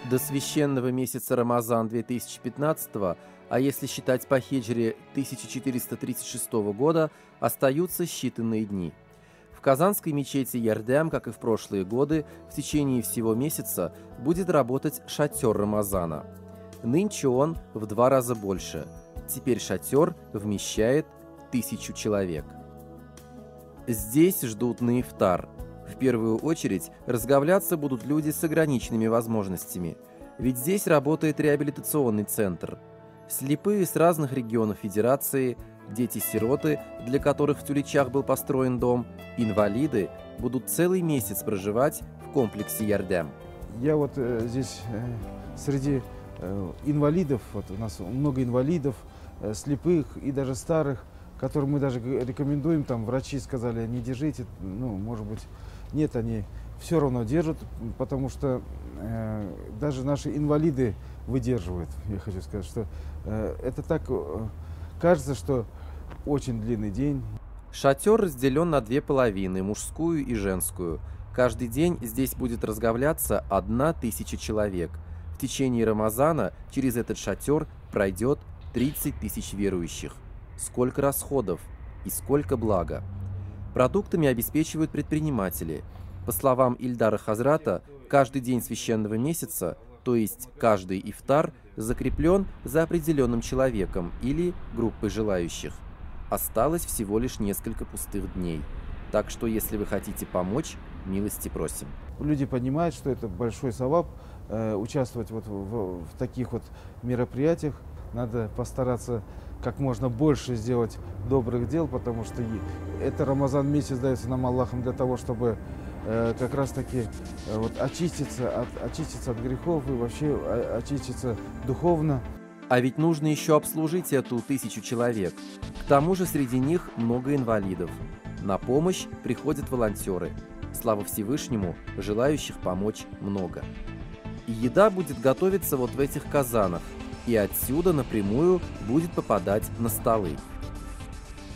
До священного месяца Рамазан 2015, а если считать по хиджре 1436 года, остаются считанные дни. В Казанской мечети Ярдем, как и в прошлые годы, в течение всего месяца будет работать шатер Рамазана. Нынче он в 2 раза больше. Теперь шатер вмещает 1000 человек. Здесь ждут на ифтар. В первую очередь разговляться будут люди с ограниченными возможностями, ведь здесь работает реабилитационный центр. Слепые с разных регионов Федерации, дети-сироты, для которых в Тюличах был построен дом, инвалиды будут целый месяц проживать в комплексе Ярдем. Я вот здесь среди инвалидов, вот у нас много инвалидов, слепых и даже старых, которым мы даже рекомендуем, там врачи сказали, не держите, ну, может быть, нет, они все равно держат, потому что даже наши инвалиды выдерживают. Я хочу сказать, что это так кажется, что очень длинный день. Шатер разделен на 2 половины, мужскую и женскую. Каждый день здесь будет разговляться 1000 человек. В течение Рамазана через этот шатер пройдет 30 000 верующих. Сколько расходов и сколько блага. Продуктами обеспечивают предприниматели. По словам Ильдара Хазрата, каждый день священного месяца, то есть каждый ифтар, закреплен за определенным человеком или группой желающих. Осталось всего лишь несколько пустых дней. Так что, если вы хотите помочь, милости просим. Люди понимают, что это большой саваб, участвовать вот в таких вот мероприятиях. Надо постараться как можно больше сделать добрых дел, потому что это Рамазан месяц дается нам Аллахом для того, чтобы как раз таки вот очиститься от грехов и вообще очиститься духовно. А ведь нужно еще обслужить эту 1000 человек. К тому же среди них много инвалидов. На помощь приходят волонтеры. Слава Всевышнему, желающих помочь много. И еда будет готовиться вот в этих казанах, и отсюда напрямую будет попадать на столы.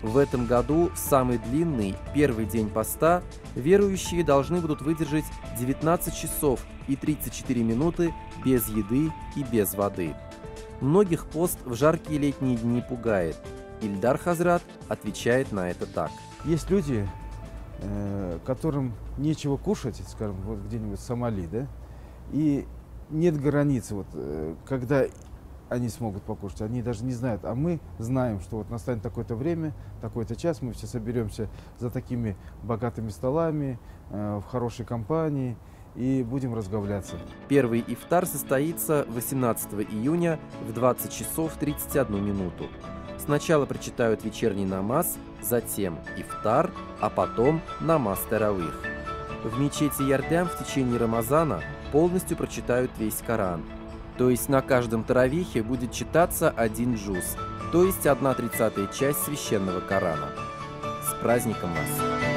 В этом году, в самый длинный, первый день поста, верующие должны будут выдержать 19 часов и 34 минуты без еды и без воды. Многих пост в жаркие летние дни пугает. Ильдар Хазрат отвечает на это так. Есть люди, которым нечего кушать, скажем, вот где-нибудь в Сомали, да, и нет границы, вот, когда они смогут покушать, они даже не знают, а мы знаем, что вот настанет такое-то время, такой-то час, мы все соберемся за такими богатыми столами, в хорошей компании и будем разговляться. Первый ифтар состоится 18 июня в 20 часов 31 минуту. Сначала прочитают вечерний намаз, затем ифтар, а потом намаз таравих. В мечети Ярдем в течение Рамазана полностью прочитают весь Коран. То есть на каждом таравихе будет читаться 1 джуз, то есть 1/30 часть священного Корана. С праздником вас!